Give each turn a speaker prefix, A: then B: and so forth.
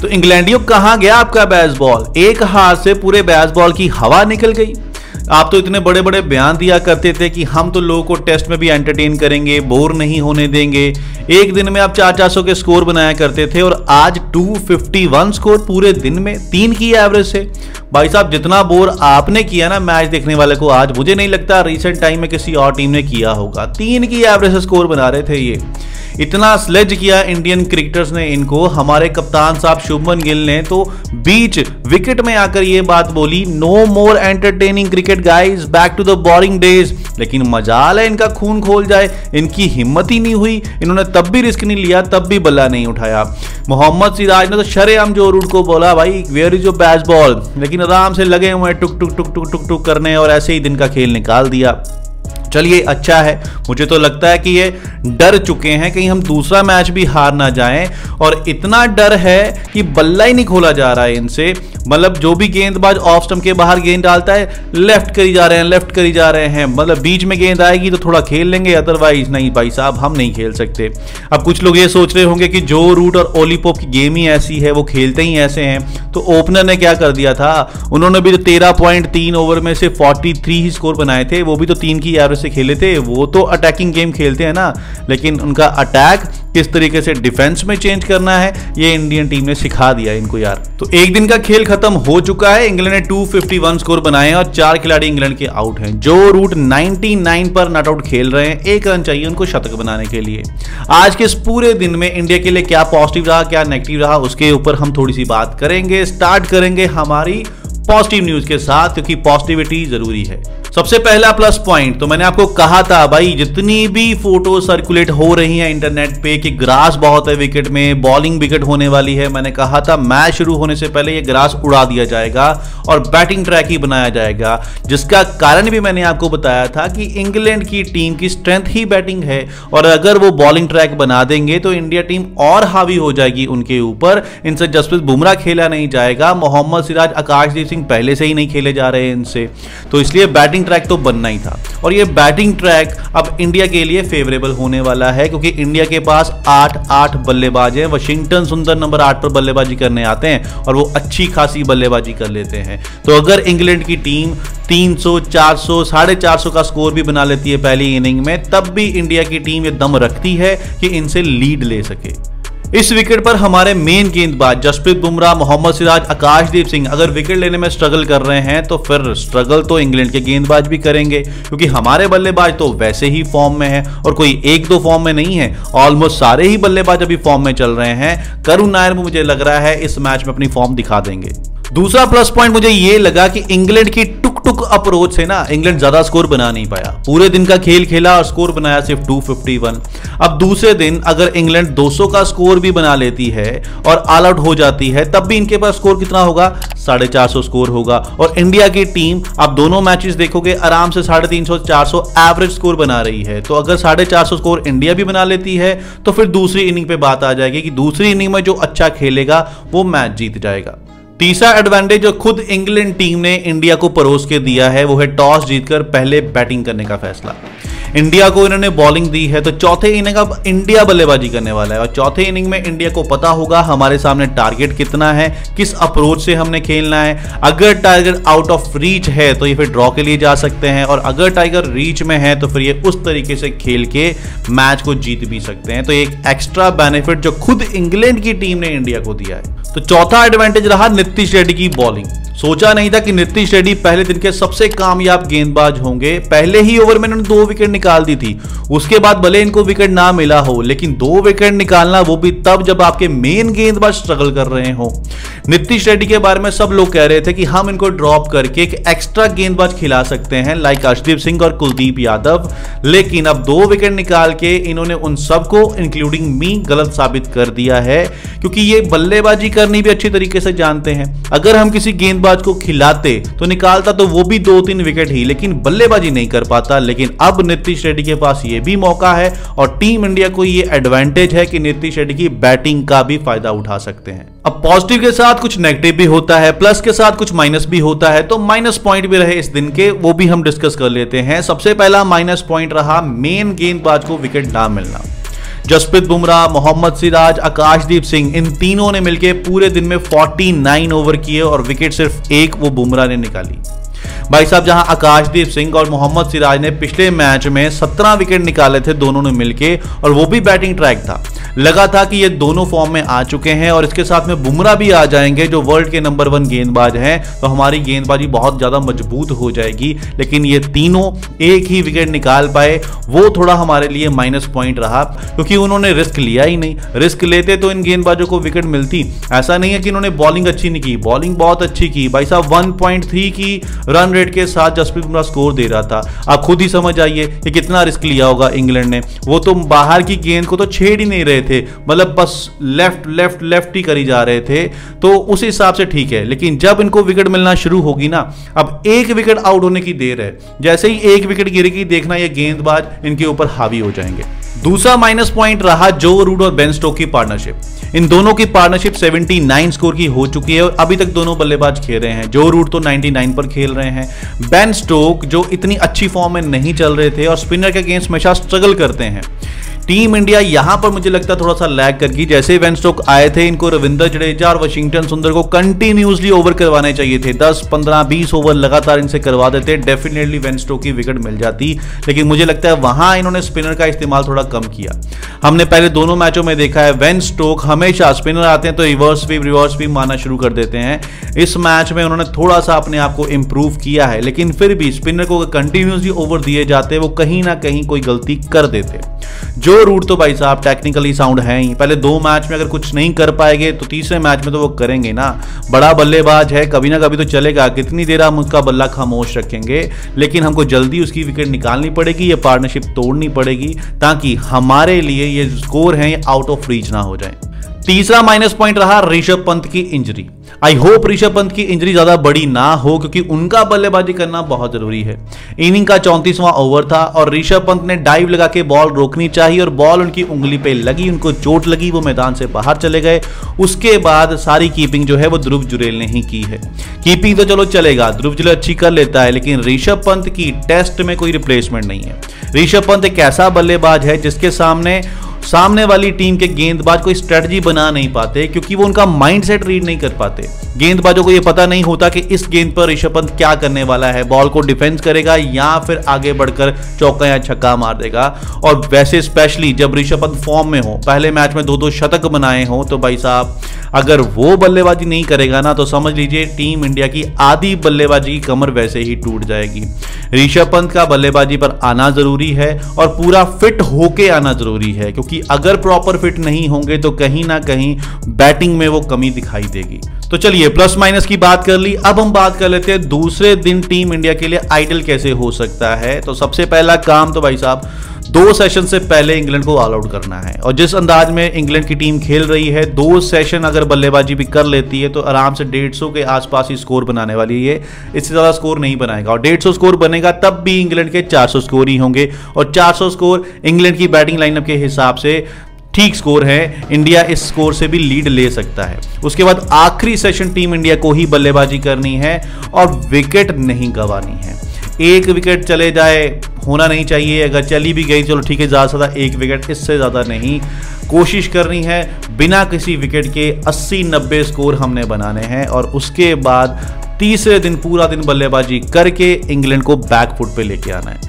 A: तो इंग्लैंडियों कहां गया आपका बेसबॉल? एक हाथ से पूरे बेसबॉल की हवा निकल गई। आप तो इतने बड़े बड़े बयान दिया करते थे कि हम तो लोगों को टेस्ट में भी एंटरटेन करेंगे, बोर नहीं होने देंगे। एक दिन में आप 400 के स्कोर बनाया करते थे और आज 251 स्कोर पूरे दिन में 3 की एवरेज से। भाई साहब, जितना बोर आपने किया ना मैच देखने वाले को, आज मुझे नहीं लगता रिसेंट टाइम में किसी और टीम ने किया होगा। 3 की एवरेज से स्कोर बना रहे थे ये। इतना स्लेज किया इंडियन क्रिकेटर्स ने इनको। हमारे कप्तान साहब शुभमन गिल ने तो बीच विकेट में आकर ये बात बोली, no more entertaining cricket guys, back to the boring days. लेकिन मजाल है इनका खून खोल जाए, इनकी हिम्मत ही नहीं हुई। इन्होंने तब भी रिस्क नहीं लिया, तब भी बल्ला नहीं उठाया। मोहम्मद सिराज ने तो शरेआम जो रूट को बोला, भाई वेयर इज योर बेसबॉल, लेकिन आराम से लगे हुए टुक टुक टुक टुक टुक टुक करने और ऐसे ही दिन का खेल निकाल दिया। चलिए अच्छा है, मुझे तो लगता है कि ये डर चुके हैं कहीं हम दूसरा मैच भी हार ना जाएं, और इतना डर है कि बल्ला ही नहीं खोला जा रहा है इनसे। मतलब जो भी गेंदबाज ऑफ स्टंप के बाहर गेंद डालता है, लेफ्ट करी जा रहे हैं, लेफ्ट करी जा रहे हैं। मतलब बीच में गेंद आएगी तो थोड़ा खेल लेंगे, अदरवाइज नहीं भाई साहब, हम नहीं खेल सकते। अब कुछ लोग ये सोच रहे होंगे कि जो रूट और ओली पोप की गेम ही ऐसी है, वो खेलते ही ऐसे हैं। तो ओपनर ने क्या कर दिया था, उन्होंने भी तो 13.3 ओवर में से 43 ही स्कोर बनाए थे, वो भी तो 3 की एवरेज से खेले थे। वो तो अटैकिंग गेम खेलते हैं ना, लेकिन उनका अटैक किस तरीके से डिफेंस में चेंज करना है, ये इंडियन टीम ने सिखा दिया इनको यार। तो एक दिन का खेल खत्म हो चुका है। इंग्लैंड ने 251 स्कोर बनाए और 4 खिलाड़ी इंग्लैंड के आउट हैं। जो रूट 99 पर नॉट आउट खेल रहे हैं, 1 रन चाहिए उनको शतक बनाने के लिए। आज के इस पूरे दिन में इंडिया के लिए क्या पॉजिटिव रहा, क्या नेगेटिव रहा, उसके ऊपर हम थोड़ी सी बात करेंगे। स्टार्ट करेंगे हमारी पॉजिटिव न्यूज के साथ, क्योंकि पॉजिटिविटी जरूरी है। सबसे पहला प्लस पॉइंट, तो मैंने आपको कहा था भाई, जितनी भी फोटो सर्कुलेट हो रही हैं इंटरनेट पे कि ग्रास बहुत है विकेट में, बॉलिंग विकेट होने वाली है, मैंने कहा था मैच शुरू होने से पहले ये ग्रास उड़ा दिया जाएगा और बैटिंग ट्रैक ही बनाया जाएगा। जिसका कारण भी मैंने आपको बताया था कि इंग्लैंड की टीम की स्ट्रेंथ ही बैटिंग है, और अगर वो बॉलिंग ट्रैक बना देंगे तो इंडिया टीम और हावी हो जाएगी उनके ऊपर। इनसे जसप्रीत बुमराह खेला नहीं जाएगा, मोहम्मद सिराज, आकाशदीप सिंह पहले से ही नहीं खेले जा रहे हैं इनसे, तो इसलिए बैटिंग ट्रैक तो बनना ही था। और ये बैटिंग ट्रैक अब इंडिया के लिए फेवरेबल होने वाला है, क्योंकि इंडिया के पास 8 बल्लेबाज हैं। वाशिंगटन सुंदर नंबर 8 पर बल्लेबाजी करने आते हैं और वो अच्छी खासी बल्लेबाजी कर लेते हैं। तो अगर इंग्लैंड की टीम 300, 400, 450 का स्कोर भी बना लेती है पहली इनिंग में, तब भी इंडिया की टीम ये दम रखती है कि इनसे लीड ले सके। इस विकेट पर हमारे मेन गेंदबाज जसप्रीत बुमराह, मोहम्मद सिराज, आकाशदीप सिंह अगर विकेट लेने में स्ट्रगल कर रहे हैं, तो फिर स्ट्रगल तो इंग्लैंड के गेंदबाज भी करेंगे, क्योंकि हमारे बल्लेबाज तो वैसे ही फॉर्म में है और कोई 1-2 फॉर्म में नहीं है। ऑलमोस्ट सारे ही बल्लेबाज अभी फॉर्म में चल रहे हैं। करुण नायर मुझे लग रहा है इस मैच में अपनी फॉर्म दिखा देंगे। दूसरा प्लस पॉइंट मुझे यह लगा कि इंग्लैंड की टुक टुक अप्रोच से ना इंग्लैंड ज्यादा स्कोर बना नहीं पाया। पूरे दिन का खेल खेला और स्कोर बनाया सिर्फ 251। अब दूसरे दिन अगर इंग्लैंड 200 का स्कोर भी बना लेती है और ऑल आउट हो जाती है, तब भी इनके पास स्कोर कितना होगा, 450 स्कोर होगा। और इंडिया की टीम आप दोनों मैचेस देखोगे आराम से 350, 400 एवरेज स्कोर बना रही है। तो अगर 450 स्कोर इंडिया भी बना लेती है, तो फिर दूसरी इनिंग पे बात आ जाएगी कि दूसरी इनिंग में जो अच्छा खेलेगा वो मैच जीत जाएगा। तीसरा एडवांटेज जो खुद इंग्लैंड टीम ने इंडिया को परोस के दिया है, वो है टॉस जीतकर पहले बैटिंग करने का फैसला। इंडिया को इन्होंने बॉलिंग दी है, तो चौथे इनिंग अब इंडिया बल्लेबाजी करने वाला है, और चौथे इनिंग में इंडिया को पता होगा हमारे सामने टारगेट कितना है, किस अप्रोच से हमने खेलना है। अगर टाइगर आउट ऑफ रीच है तो ये फिर ड्रॉ के लिए जा सकते हैं, और अगर टाइगर रीच में है तो फिर ये उस तरीके से खेल के मैच को जीत भी सकते हैं। तो एक एक्स्ट्रा बेनिफिट जो खुद इंग्लैंड की टीम ने इंडिया को दिया है। तो चौथा एडवांटेज रहा नीतीश रेड्डी की बॉलिंग। सोचा नहीं था कि नीतीश रेड्डी पहले दिन के सबसे कामयाब गेंदबाज होंगे। पहले ही ओवर में इन्होंने 2 विकेट निकाल दी थी। उसके बाद भले इनको विकेट ना मिला हो, लेकिन 2 विकेट निकालना वो भी तब जब आपके मेन गेंदबाज स्ट्रगल कर रहे हो। नीतीश रेड्डी के बारे में सब लोग कह रहे थे कि हम इनको ड्रॉप करके एक एक्स्ट्रा गेंदबाज खिला सकते हैं, लाइक अर्शदीप सिंह और कुलदीप यादव, लेकिन अब 2 विकेट निकाल के इन्होंने उन सबको इंक्लूडिंग मी गलत साबित कर दिया है, क्योंकि ये बल्लेबाजी करनी भी अच्छी तरीके से जानते हैं। अगर हम किसी गेंदबाज को खिलाते तो निकालता तो वो भी 2-3 विकेट ही, लेकिन बल्लेबाजी नहीं कर पाता। लेकिन अब नीतीश रेड्डी के पास ये भी मौका है, और टीम इंडिया को ये एडवांटेज है कि नीतीश रेड्डी की बैटिंग का भी फायदा उठा सकते हैं। अब पॉजिटिव के साथ कुछ नेगेटिव भी होता है, प्लस के साथ कुछ माइनस भी होता है, तो माइनस पॉइंट भी रहे इस दिन के, वो भी हम डिस्कस कर लेते हैं। सबसे पहला माइनस पॉइंट रहा मेन गेंदबाज को विकेट ना मिलना। जसप्रीत बुमराह, मोहम्मद सिराज, आकाशदीप सिंह, इन तीनों ने मिलकर पूरे दिन में 49 ओवर किए और विकेट सिर्फ एक वो बुमराह ने निकाली। भाई साहब, जहां आकाशदीप सिंह और मोहम्मद सिराज ने पिछले मैच में 17 विकेट निकाले थे दोनों ने मिलके, और वो भी बैटिंग ट्रैक था। लगा था कि ये दोनों फॉर्म में आ चुके हैं और इसके साथ में बुमराह भी आ जाएंगे जो वर्ल्ड के नंबर 1 गेंदबाज हैं, तो हमारी गेंदबाजी बहुत ज्यादा मजबूत हो जाएगी। लेकिन ये तीनों एक ही विकेट निकाल पाए, वो थोड़ा हमारे लिए माइनस पॉइंट रहा, क्योंकि उन्होंने रिस्क लिया ही नहीं। रिस्क लेते तो इन गेंदबाजों को विकेट मिलती। ऐसा नहीं है कि इन्होंने बॉलिंग अच्छी नहीं की, बॉलिंग बहुत अच्छी की। भाई साहब, 1.3 की रन रेट के साथ जसप्रीत बुमराह स्कोर दे रहा था। आप खुद ही समझ आइए कि कितना रिस्क लिया होगा इंग्लैंड ने। वो तो बाहर की गेंद को तो छेड़ ही नहीं रहे थे, मतलब बस लेफ्ट ही करी जा रहे थे, तो उस हिसाब से ठीक है। लेकिन जब इनको विकेट मिलना शुरू होगी ना, अब एक विकेट आउट होने की देर है, जैसे ही एक विकेट गिरेगी देखना ये गेंदबाज इनके ऊपर हावी हो जाएंगे। दूसरा माइनस पॉइंट रहा जो रूट और बेन स्टोक की पार्टनरशिप। इन दोनों की पार्टनरशिप 79 स्कोर की हो चुकी है और अभी तक दोनों बल्लेबाज खेल रहे हैं। जो रूट तो 99 पर खेल रहे हैं। बेन स्टोक जो इतनी अच्छी फॉर्म में नहीं चल रहे थे और स्पिनर के अगेंस्ट हमेशा स्ट्रगल करते हैं। टीम इंडिया यहां पर मुझे लगता है थोड़ा सा लैग कर गई। जैसे बेन स्टोक आए थे, इनको रविंद्र जडेजा और वाशिंगटन सुंदर को कंटिन्यूसली ओवर करवाने चाहिए थे। 10, 15, 20 ओवर लगातार इनसे करवा देते, डेफिनेटली बेन स्टोक की विकेट मिल जाती। लेकिन मुझे लगता है वहां इन्होंने स्पिनर का इस्तेमाल थोड़ा कम किया। हमने पहले दोनों मैचों में देखा है बेन स्टोक हमेशा स्पिनर आते हैं तो रिवर्स स्वीप मारना शुरू कर देते हैं। इस मैच में उन्होंने थोड़ा सा अपने आप को इंप्रूव किया है, लेकिन फिर भी स्पिनर को कंटिन्यूसली ओवर दिए जाते वो कहीं ना कहीं कोई गलती कर देते। जो रूट तो भाई साहब टेक्निकली साउंड है ही। पहले 2 मैच में अगर कुछ नहीं कर पाएंगे तो तीसरे मैच में तो वो करेंगे ना। बड़ा बल्लेबाज है, कभी ना कभी तो चलेगा। कितनी देर हम उसका बल्ला खामोश रखेंगे, लेकिन हमको जल्दी उसकी विकेट निकालनी पड़ेगी, ये पार्टनरशिप तोड़नी पड़ेगी, ताकि हमारे लिए ये स्कोर है आउट ऑफ रीच ना हो जाए। तीसरा माइनस पॉइंट रहा ऋषभ पंत की injury. I hope Rishabh Pant की इंजरी ज्यादा बड़ी ना हो, क्योंकि उनका बल्लेबाजी करना बहुत जरूरी है। इनिंग का 34वां ओवर था और ऋषभ पंत ने डाइव लगा के बॉल रोकनी चाहिए और बॉल उनकी उंगली पे लगी, उनको चोट लगी, वो मैदान से बाहर चले गए। उसके बाद सारी कीपिंग जो है वो ध्रुव जुरैल ने ही की है। कीपिंग तो चलो चलेगा, ध्रुव जुरैल अच्छी कर लेता है, लेकिन ऋषभ पंत की टेस्ट में कोई रिप्लेसमेंट नहीं है। ऋषभ पंत एक ऐसा बल्लेबाज है जिसके सामने वाली टीम के गेंदबाज कोई स्ट्रेटजी बना नहीं पाते, क्योंकि वो उनका माइंडसेट रीड नहीं कर पाते। गेंदबाजों को ये पता नहीं होता कि इस गेंद पर ऋषभ पंत क्या करने वाला है, बॉल को डिफेंस करेगा या फिर आगे बढ़कर चौका या छक्का मार देगा। और वैसे स्पेशली जब ऋषभ पंत फॉर्म में हो, पहले मैच में 2-2 शतक बनाए हो, तो भाई साहब अगर वो बल्लेबाजी नहीं करेगा ना, तो समझ लीजिए टीम इंडिया की आधी बल्लेबाजी की कमर वैसे ही टूट जाएगी। ऋषभ पंत का बल्लेबाजी पर आना जरूरी है और पूरा फिट होके आना जरूरी है, क्योंकि अगर प्रॉपर फिट नहीं होंगे तो कहीं ना कहीं बैटिंग में वो कमी दिखाई देगी। तो चलिए प्लस माइनस की बात कर ली, अब हम बात कर लेते हैं दूसरे दिन टीम इंडिया के लिए आइडल कैसे हो सकता है। तो सबसे पहला काम तो भाई साहब 2 सेशन से पहले इंग्लैंड को ऑल आउट करना है। और जिस अंदाज में इंग्लैंड की टीम खेल रही है, 2 सेशन अगर बल्लेबाजी भी कर लेती है तो आराम से 150 के आसपास ही स्कोर बनाने वाली है। इससे ज्यादा स्कोर नहीं बनाएगा, और 150 स्कोर बनेगा तब भी इंग्लैंड के 400 स्कोर ही होंगे, और 400 स्कोर इंग्लैंड की बैटिंग लाइनअप के हिसाब से ठीक स्कोर है। इंडिया इस स्कोर से भी लीड ले सकता है। उसके बाद आखिरी सेशन टीम इंडिया को ही बल्लेबाजी करनी है और विकेट नहीं गंवानी है। 1 विकेट चले जाए, होना नहीं चाहिए। अगर चली भी गई चलो ठीक है, ज़्यादा से ज़्यादा 1 विकेट, इससे ज़्यादा नहीं। कोशिश करनी है बिना किसी विकेट के 80-90 स्कोर हमने बनाने हैं, और उसके बाद तीसरे दिन पूरा दिन बल्लेबाजी करके इंग्लैंड को बैक फुट पे लेके आना है।